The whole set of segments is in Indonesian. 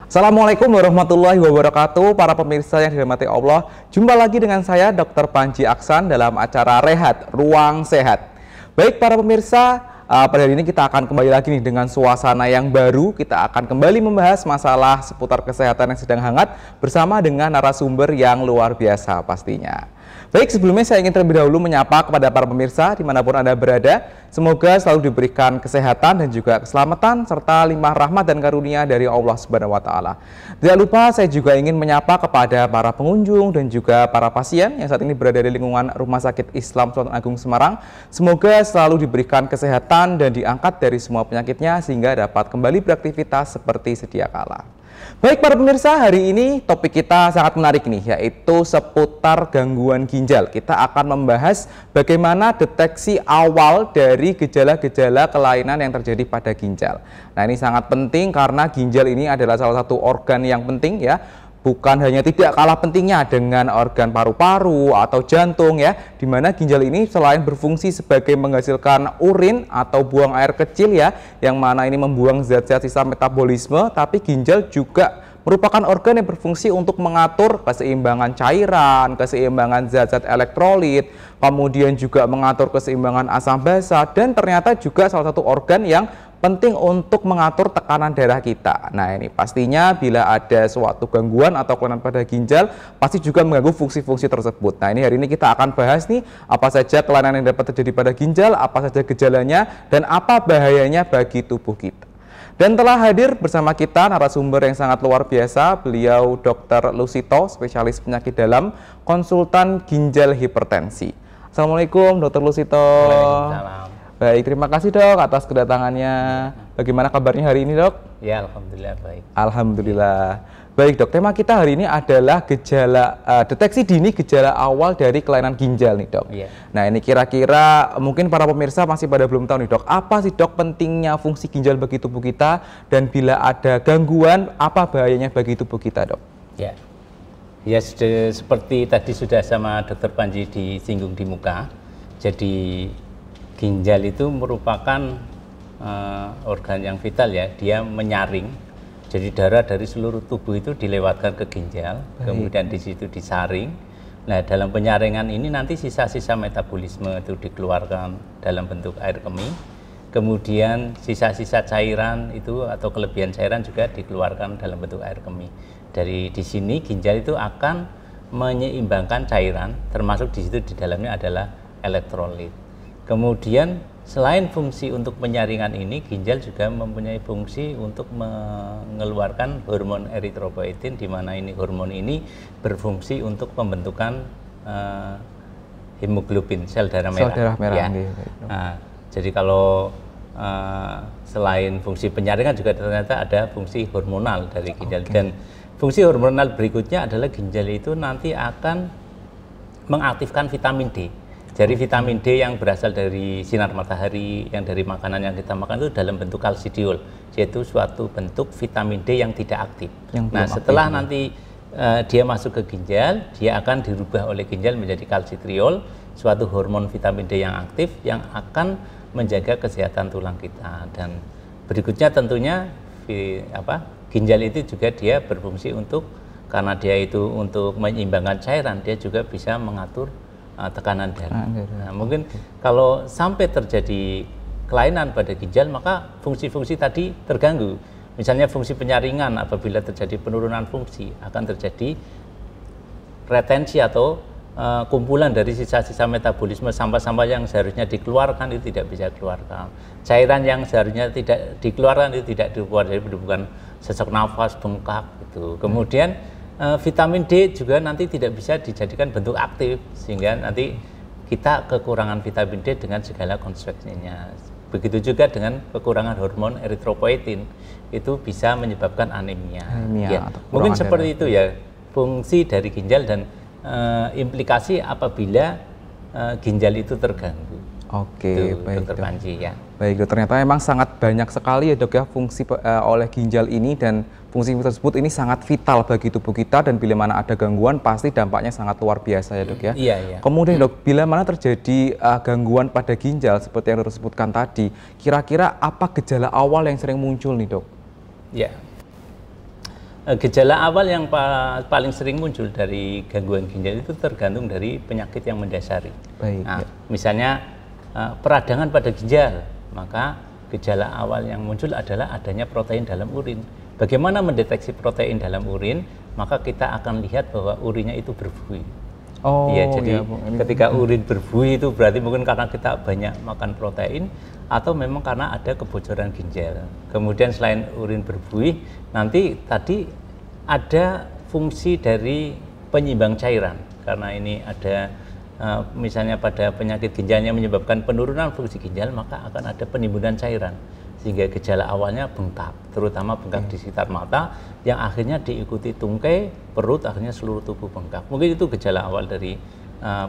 Assalamualaikum warahmatullahi wabarakatuh, para pemirsa yang dirahmati Allah. Jumpa lagi dengan saya Dr. Panji Aksan dalam acara Rehat Ruang Sehat. Baik para pemirsa, pada hari ini kita akan kembali lagi nih dengan suasana yang baru. Kita akan kembali membahas masalah seputar kesehatan yang sedang hangat bersama dengan narasumber yang luar biasa pastinya. Baik, sebelumnya saya ingin terlebih dahulu menyapa kepada para pemirsa dimanapun Anda berada. Semoga selalu diberikan kesehatan dan juga keselamatan serta limpah rahmat dan karunia dari Allah Subhanahu wa Ta'ala. Tidak lupa saya juga ingin menyapa kepada para pengunjung dan juga para pasien yang saat ini berada di lingkungan Rumah Sakit Islam Sultan Agung Semarang. Semoga selalu diberikan kesehatan dan diangkat dari semua penyakitnya sehingga dapat kembali beraktivitas seperti sedia kala. Baik para pemirsa, hari ini topik kita sangat menarik nih, yaitu seputar gangguan ginjal. Kita akan membahas bagaimana deteksi awal dari gejala-gejala kelainan yang terjadi pada ginjal. Nah, ini sangat penting karena ginjal ini adalah salah satu organ yang penting ya. Bukan hanya tidak kalah pentingnya dengan organ paru-paru atau jantung ya, di mana ginjal ini selain berfungsi sebagai menghasilkan urin atau buang air kecil ya, yang mana ini membuang zat-zat sisa metabolisme, tapi ginjal juga merupakan organ yang berfungsi untuk mengatur keseimbangan cairan, keseimbangan zat-zat elektrolit, kemudian juga mengatur keseimbangan asam basa, dan ternyata juga salah satu organ yang penting untuk mengatur tekanan darah kita. Nah, ini pastinya bila ada suatu gangguan atau kelainan pada ginjal, pasti juga mengganggu fungsi-fungsi tersebut. Nah, ini hari ini kita akan bahas nih, apa saja kelainan yang dapat terjadi pada ginjal, apa saja gejalanya, dan apa bahayanya bagi tubuh kita. Dan telah hadir bersama kita narasumber yang sangat luar biasa, beliau Dr. Lusito, spesialis penyakit dalam, konsultan ginjal hipertensi. Assalamualaikum Dr. Lusito. Waalaikumsalam. Baik, terima kasih dok atas kedatangannya. Bagaimana kabarnya hari ini dok? Ya, alhamdulillah baik. Alhamdulillah. Baik dok, tema kita hari ini adalah deteksi dini gejala awal dari kelainan ginjal nih dok. Ya. Nah, ini kira-kira mungkin para pemirsa masih pada belum tahu nih dok, apa sih dok pentingnya fungsi ginjal bagi tubuh kita, dan bila ada gangguan apa bahayanya bagi tubuh kita dok? Ya, ya seperti tadi sudah sama Dr. Panji disinggung di muka. Jadi ginjal itu merupakan organ yang vital ya, dia menyaring. Jadi darah dari seluruh tubuh itu dilewatkan ke ginjal, kemudian di situ disaring. Nah, dalam penyaringan ini nanti sisa-sisa metabolisme itu dikeluarkan dalam bentuk air kemih. Kemudian sisa-sisa cairan itu atau kelebihan cairan juga dikeluarkan dalam bentuk air kemih. Dari di sini ginjal itu akan menyeimbangkan cairan, termasuk di situ di dalamnya adalah elektrolit. Kemudian selain fungsi untuk penyaringan ini, ginjal juga mempunyai fungsi untuk mengeluarkan hormon eritropoietin, di mana ini hormon ini berfungsi untuk pembentukan hemoglobin, sel darah merah. Sel darah merah. Ya. Nah, jadi kalau selain fungsi penyaringan juga ternyata ada fungsi hormonal dari ginjal. Dan fungsi hormonal berikutnya adalah ginjal itu nanti akan mengaktifkan vitamin D. Jadi vitamin D yang berasal dari sinar matahari, yang dari makanan yang kita makan itu dalam bentuk kalsidiol, yaitu suatu bentuk vitamin D yang tidak aktif. Nah, setelah nanti dia masuk ke ginjal, dia akan dirubah oleh ginjal menjadi kalsitriol, suatu hormon vitamin D yang aktif yang akan menjaga kesehatan tulang kita. Dan berikutnya tentunya ginjal itu juga dia berfungsi untuk, karena dia itu untuk menyeimbangkan cairan, dia juga bisa mengatur tekanan darah. Nah, mungkin kalau sampai terjadi kelainan pada ginjal, maka fungsi-fungsi tadi terganggu. Misalnya fungsi penyaringan, apabila terjadi penurunan fungsi, akan terjadi retensi atau kumpulan dari sisa-sisa metabolisme, sampah-sampah yang seharusnya dikeluarkan itu tidak bisa dikeluarkan. Cairan yang seharusnya tidak dikeluarkan itu tidak dikeluarkan, jadi bukan sesak nafas, bengkak gitu. Kemudian vitamin D juga nanti tidak bisa dijadikan bentuk aktif, sehingga nanti kita kekurangan vitamin D dengan segala konsekuensinya. Begitu juga dengan kekurangan hormon eritropoietin, itu bisa menyebabkan anemia. Ya, mungkin seperti itu ya fungsi dari ginjal dan implikasi apabila ginjal itu terganggu. Oke, baik Dr. Panji ya. Baik dok, ternyata memang sangat banyak sekali ya dok ya fungsi oleh ginjal ini, dan fungsi tersebut ini sangat vital bagi tubuh kita, dan bila mana ada gangguan pasti dampaknya sangat luar biasa ya dok ya. Iya, iya. Kemudian dok, bila mana terjadi gangguan pada ginjal seperti yang dokter sebutkan tadi, kira-kira apa gejala awal yang sering muncul nih dok? Ya, Gejala awal yang paling sering muncul dari gangguan ginjal itu tergantung dari penyakit yang mendasari. Baik, nah, ya. Misalnya peradangan pada ginjal, maka gejala awal yang muncul adalah adanya protein dalam urin. Bagaimana mendeteksi protein dalam urin? Maka kita akan lihat bahwa urinnya itu berbuih. Oh, ya, jadi ya, ketika urin berbuih itu berarti mungkin karena kita banyak makan protein atau memang karena ada kebocoran ginjal. Kemudian selain urin berbuih, nanti tadi ada fungsi dari penyimbang cairan. Karena ini ada misalnya pada penyakit ginjal yang menyebabkan penurunan fungsi ginjal, maka akan ada penimbunan cairan. Sehingga gejala awalnya bengkak, terutama bengkak di sekitar mata, yang akhirnya diikuti tungkai, perut, akhirnya seluruh tubuh bengkak. Mungkin itu gejala awal dari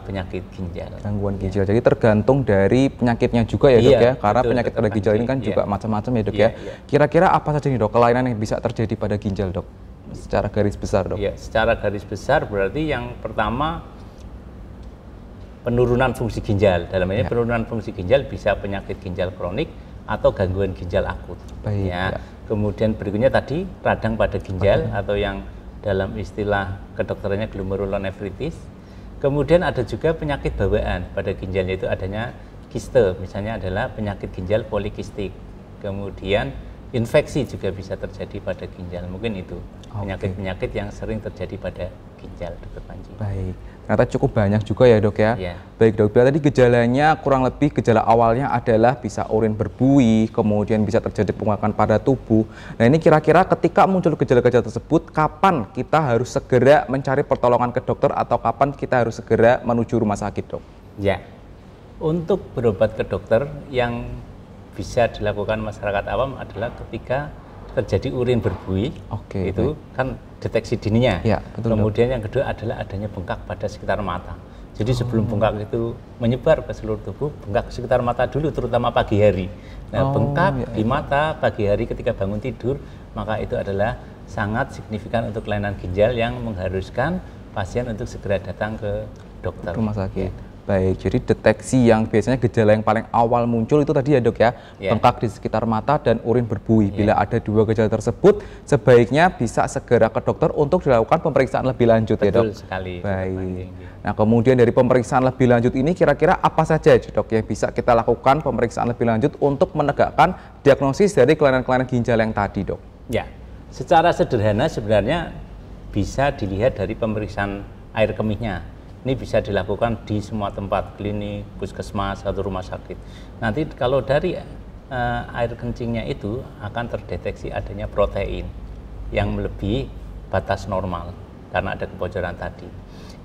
penyakit ginjal. Gangguan ginjal. Jadi tergantung dari penyakitnya juga ya dok ya, karena betul, penyakit pada ginjal ini kan juga macam-macam ya dok ya. Kira-kira apa saja nih dok kelainan yang bisa terjadi pada ginjal dok? Secara garis besar dok. Ya, secara garis besar berarti yang pertama penurunan fungsi ginjal. Dalam ini penurunan fungsi ginjal bisa penyakit ginjal kronik atau gangguan ginjal akut. Baik, ya. Kemudian berikutnya tadi radang pada ginjal atau yang dalam istilah kedokterannya glomerulonefritis. Kemudian ada juga penyakit bawaan pada ginjal, yaitu adanya kiste, misalnya adalah penyakit ginjal polikistik. Kemudian infeksi juga bisa terjadi pada ginjal. Mungkin itu penyakit-penyakit yang sering terjadi pada ginjal, Dr. Panji. Baik, ternyata cukup banyak juga ya dok ya. Ya. Baik dok, tadi gejalanya kurang lebih gejala awalnya adalah bisa urin berbuih, kemudian bisa terjadi pembengkakan pada tubuh. Nah ini kira-kira ketika muncul gejala-gejala tersebut, kapan kita harus segera mencari pertolongan ke dokter atau kapan kita harus segera menuju rumah sakit dok? Ya, untuk berobat ke dokter yang bisa dilakukan masyarakat awam adalah ketika terjadi urin berbuih, itu kan deteksi dininya. Ya, betul, kemudian yang kedua adalah adanya bengkak pada sekitar mata. Jadi sebelum bengkak itu menyebar ke seluruh tubuh, bengkak ke sekitar mata dulu, terutama pagi hari. Nah, bengkak di mata pagi hari ketika bangun tidur, maka itu adalah sangat signifikan untuk kelainan ginjal yang mengharuskan pasien untuk segera datang ke dokter. Rumah sakit. Ya. Baik, jadi deteksi yang biasanya gejala yang paling awal muncul itu tadi ya dok ya, bengkak di sekitar mata dan urin berbuih. Bila ada dua gejala tersebut, sebaiknya bisa segera ke dokter untuk dilakukan pemeriksaan lebih lanjut. Betul ya dok? Sekali. Baik. Nah kemudian dari pemeriksaan lebih lanjut ini kira-kira apa saja dok yang bisa kita lakukan pemeriksaan lebih lanjut untuk menegakkan diagnosis dari kelainan-kelainan ginjal yang tadi dok? Ya, secara sederhana sebenarnya bisa dilihat dari pemeriksaan air kemihnya. Ini bisa dilakukan di semua tempat, klinik, puskesmas, atau rumah sakit. Nanti kalau dari air kencingnya itu akan terdeteksi adanya protein yang melebihi batas normal karena ada kebocoran tadi.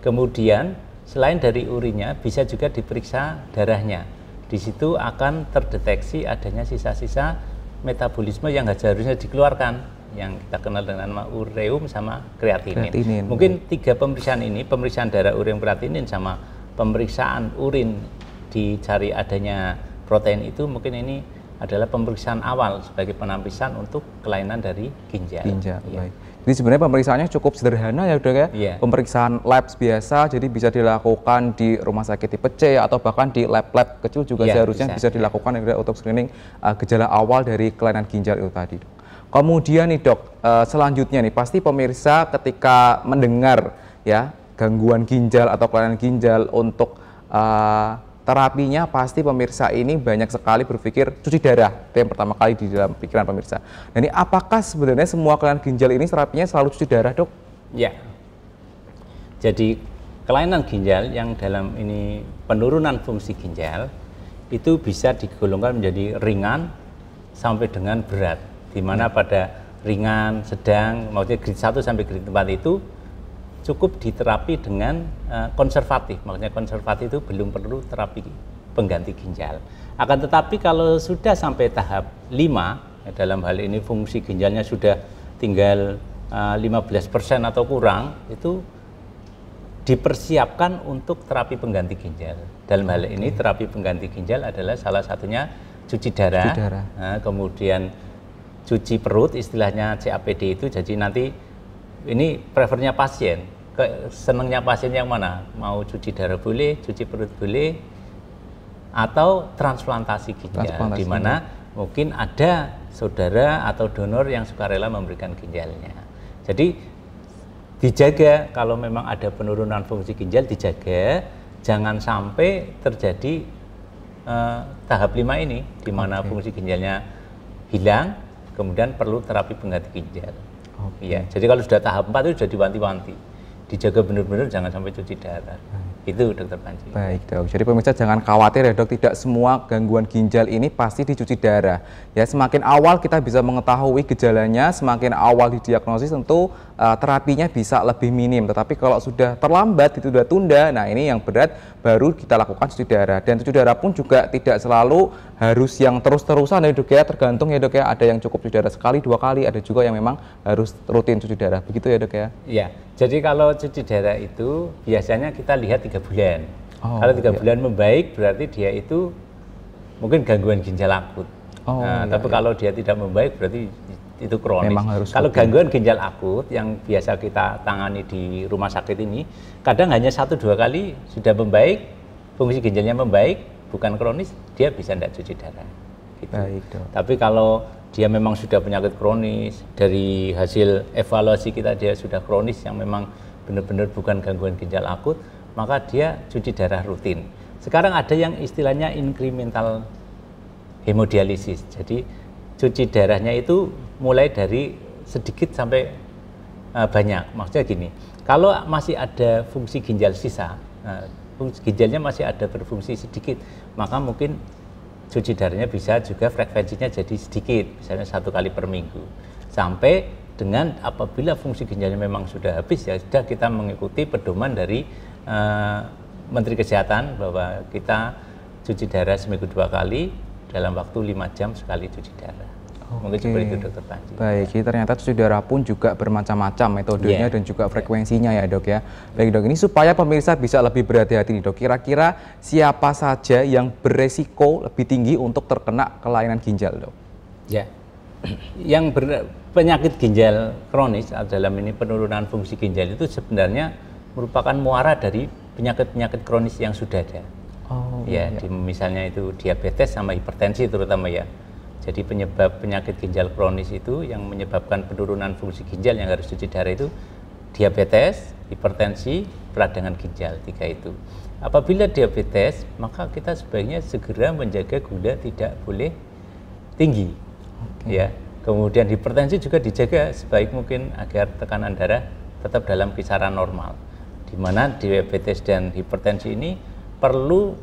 Kemudian selain dari urinnya bisa juga diperiksa darahnya. Di situ akan terdeteksi adanya sisa-sisa metabolisme yang seharusnya dikeluarkan, yang kita kenal dengan nama ureum sama kreatinin. Mungkin tiga pemeriksaan ini, pemeriksaan darah, ureum, kreatinin sama pemeriksaan urin dicari adanya protein itu, mungkin ini adalah pemeriksaan awal sebagai penampisan untuk kelainan dari ginjal. Ya. Baik. Jadi sebenarnya pemeriksaannya cukup sederhana ya dok ya. Pemeriksaan labs biasa, jadi bisa dilakukan di rumah sakit tipe C atau bahkan di lab-lab kecil juga seharusnya bisa dilakukan untuk screening gejala awal dari kelainan ginjal itu tadi dok. Kemudian nih dok, selanjutnya nih pasti pemirsa ketika mendengar ya gangguan ginjal atau kelainan ginjal untuk terapinya, pasti pemirsa ini banyak sekali berpikir cuci darah. Itu yang pertama kali di dalam pikiran pemirsa. Nah ini apakah sebenarnya semua kelainan ginjal ini terapinya selalu cuci darah dok? Ya, jadi kelainan ginjal yang dalam ini penurunan fungsi ginjal itu bisa digolongkan menjadi ringan sampai dengan berat. Di mana pada ringan, sedang, maksudnya grade 1 sampai grade 4 itu cukup diterapi dengan konservatif. Maksudnya konservatif itu belum perlu terapi pengganti ginjal. Akan tetapi kalau sudah sampai tahap 5, dalam hal ini fungsi ginjalnya sudah tinggal 15% atau kurang, itu dipersiapkan untuk terapi pengganti ginjal. Dalam hal ini terapi pengganti ginjal adalah salah satunya cuci darah. Nah, kemudian cuci perut, istilahnya CAPD itu. Jadi nanti ini prefernya pasien, senangnya pasien yang mana, mau cuci darah boleh, cuci perut boleh, atau transplantasi ginjal, di mana mungkin ada saudara atau donor yang sukarela memberikan ginjalnya. Jadi dijaga kalau memang ada penurunan fungsi ginjal, dijaga jangan sampai terjadi tahap 5 ini di mana fungsi ginjalnya hilang, kemudian perlu terapi pengganti ginjal. Iya, jadi kalau sudah tahap 4 itu sudah diwanti-wanti, dijaga benar-benar jangan sampai cuci darah. Itu Dokter Panji. Baik dok, jadi pemirsa jangan khawatir ya dok, tidak semua gangguan ginjal ini pasti dicuci darah. Ya semakin awal kita bisa mengetahui gejalanya, semakin awal didiagnosis tentu terapinya bisa lebih minim. Tetapi kalau sudah terlambat, ditunda-tunda, nah ini yang berat baru kita lakukan cuci darah. Dan cuci darah pun juga tidak selalu harus yang terus-terusan ya dok ya, tergantung ya dok ya, ada yang cukup cuci darah sekali, 2 kali, ada juga yang memang harus rutin cuci darah. Begitu ya dok ya? Iya, jadi kalau cuci darah itu biasanya kita lihat 3 bulan. Kalau 3 bulan membaik berarti dia itu mungkin gangguan ginjal akut. Tapi kalau dia tidak membaik berarti itu kronis. Kalau gangguan ginjal akut yang biasa kita tangani di rumah sakit ini, kadang hanya 1-2 kali sudah membaik, fungsi ginjalnya membaik, bukan kronis, dia bisa tidak cuci darah. Gitu. Baik, dok. Tapi kalau dia memang sudah penyakit kronis, dari hasil evaluasi kita dia sudah kronis yang memang benar-benar bukan gangguan ginjal akut, maka dia cuci darah rutin. Sekarang ada yang istilahnya incremental hemodialisis. Jadi cuci darahnya itu mulai dari sedikit sampai banyak. Maksudnya gini, kalau masih ada fungsi ginjal sisa, fungsi ginjalnya masih ada berfungsi sedikit, maka mungkin cuci darahnya bisa juga frekuensinya jadi sedikit, misalnya 1 kali per minggu. Sampai dengan apabila fungsi ginjalnya memang sudah habis, ya sudah kita mengikuti pedoman dari Menteri Kesehatan bahwa kita cuci darah seminggu 2 kali dalam waktu 5 jam sekali cuci darah. Mungkin seperti itu Dokter Panji. Baik, jadi ternyata cuci darah pun juga bermacam-macam metodenya dan juga frekuensinya ya dok ya. Baik dok, ini supaya pemirsa bisa lebih berhati-hati nih dok, kira-kira siapa saja yang beresiko lebih tinggi untuk terkena kelainan ginjal dok? Ya, yang penyakit ginjal kronis dalam ini penurunan fungsi ginjal itu sebenarnya merupakan muara dari penyakit-penyakit kronis yang sudah ada. Misalnya itu diabetes sama hipertensi terutama ya. Jadi penyebab penyakit ginjal kronis itu yang menyebabkan penurunan fungsi ginjal yang harus cuci darah itu diabetes, hipertensi, peradangan ginjal, 3 itu. Apabila diabetes, maka kita sebaiknya segera menjaga gula tidak boleh tinggi. Ya. Kemudian hipertensi juga dijaga sebaik mungkin agar tekanan darah tetap dalam kisaran normal. Di mana diabetes dan hipertensi ini perlu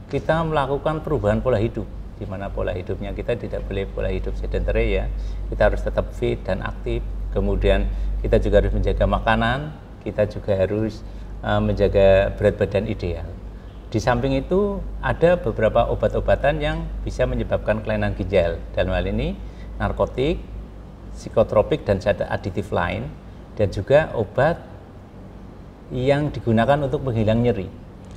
kita melakukan perubahan pola hidup, di mana pola hidupnya kita tidak boleh pola hidup sedentary ya, kita harus tetap fit dan aktif. Kemudian kita juga harus menjaga makanan, kita juga harus menjaga berat badan ideal. Di samping itu ada beberapa obat-obatan yang bisa menyebabkan kelainan ginjal, dalam hal ini narkotik, psikotropik dan zat aditif lain, dan juga obat yang digunakan untuk menghilang nyeri.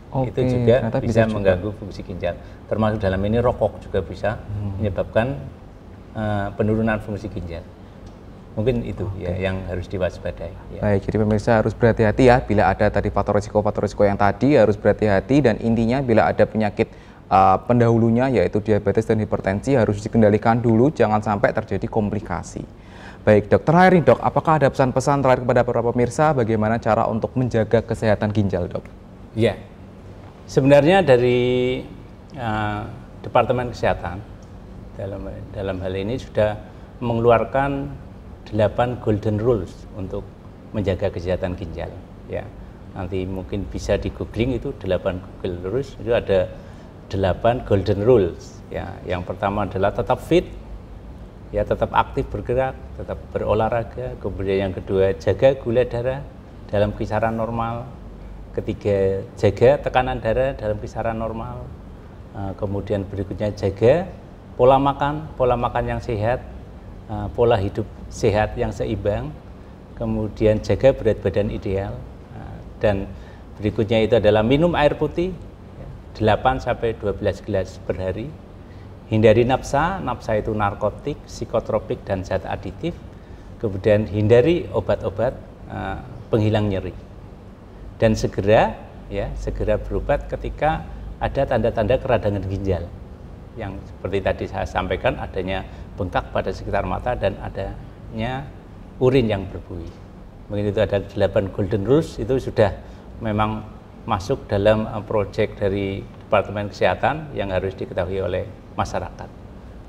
Itu juga bisa mengganggu fungsi ginjal. Termasuk dalam ini rokok juga bisa menyebabkan penurunan fungsi ginjal. Mungkin itu ya yang harus diwaspadai. Ya. Baik, jadi pemirsa harus berhati-hati ya bila ada tadi faktor risiko yang tadi, harus berhati-hati, dan intinya bila ada penyakit pendahulunya yaitu diabetes dan hipertensi harus dikendalikan dulu, jangan sampai terjadi komplikasi. Baik dok, terakhir nih dok, apakah ada pesan-pesan terakhir kepada para pemirsa bagaimana cara untuk menjaga kesehatan ginjal dok? Ya, sebenarnya dari Departemen Kesehatan dalam hal ini sudah mengeluarkan 8 golden rules untuk menjaga kesehatan ginjal. Ya, nanti mungkin bisa di googling itu 8 golden rules, itu ada 8 golden rules. Ya, yang pertama adalah tetap fit, ya tetap aktif bergerak, tetap berolahraga. Kemudian yang kedua jaga gula darah dalam kisaran normal. Ketiga jaga tekanan darah dalam kisaran normal. Kemudian berikutnya jaga pola makan yang sehat, pola hidup sehat yang seimbang. Kemudian jaga berat badan ideal. Dan berikutnya itu adalah minum air putih 8-12 gelas per hari. Hindari nafsa itu narkotik, psikotropik dan zat aditif. Kemudian hindari obat-obat penghilang nyeri. Dan segera berobat ketika ada tanda-tanda keradangan ginjal. Yang seperti tadi saya sampaikan, adanya bengkak pada sekitar mata dan adanya urin yang berbuih. Mungkin itu ada 8 golden rules, itu sudah memang masuk dalam proyek dari Departemen Kesehatan yang harus diketahui oleh masyarakat.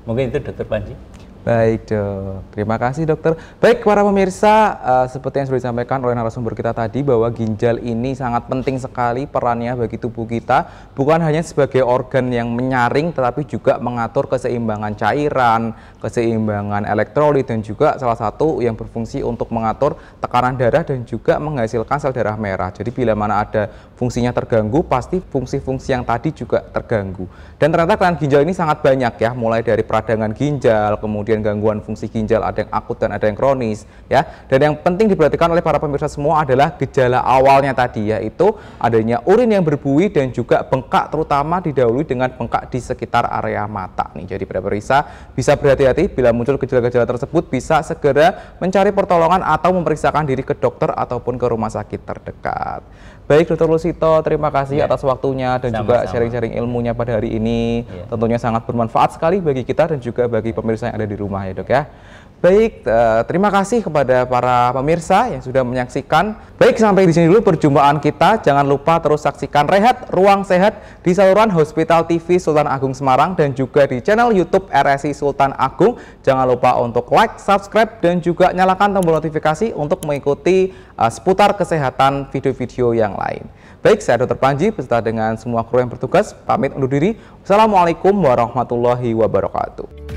Mungkin itu Dr. Panji. Baik dok, terima kasih dokter. Baik para pemirsa, seperti yang sudah disampaikan oleh narasumber kita tadi bahwa ginjal ini sangat penting sekali perannya bagi tubuh kita, bukan hanya sebagai organ yang menyaring tetapi juga mengatur keseimbangan cairan, keseimbangan elektrolit, dan juga salah satu yang berfungsi untuk mengatur tekanan darah dan juga menghasilkan sel darah merah. Jadi bila mana ada fungsinya terganggu, pasti fungsi-fungsi yang tadi juga terganggu. Dan ternyata kelainan ginjal ini sangat banyak ya, mulai dari peradangan ginjal, kemudian gangguan fungsi ginjal, ada yang akut dan ada yang kronis ya. Dan yang penting diperhatikan oleh para pemirsa semua adalah gejala awalnya tadi, yaitu adanya urin yang berbuih dan juga bengkak, terutama didahului dengan bengkak di sekitar area mata nih. Jadi para pemirsa bisa berhati-hati bila muncul gejala-gejala tersebut, bisa segera mencari pertolongan atau memeriksakan diri ke dokter ataupun ke rumah sakit terdekat. Baik Dr. Lusito, terima kasih atas waktunya dan juga sharing-sharing ilmunya pada hari ini. Tentunya sangat bermanfaat sekali bagi kita dan juga bagi pemirsa yang ada di rumah ya dok ya. Baik, terima kasih kepada para pemirsa yang sudah menyaksikan. Baik, sampai di sini dulu perjumpaan kita. Jangan lupa terus saksikan Rehat Ruang Sehat di saluran Hospital TV Sultan Agung Semarang dan juga di channel YouTube RSI Sultan Agung. Jangan lupa untuk like, subscribe, dan juga nyalakan tombol notifikasi untuk mengikuti seputar kesehatan video-video yang lain. Baik, saya Dr. Panji beserta dengan semua kru yang bertugas pamit undur diri. Wassalamualaikum warahmatullahi wabarakatuh.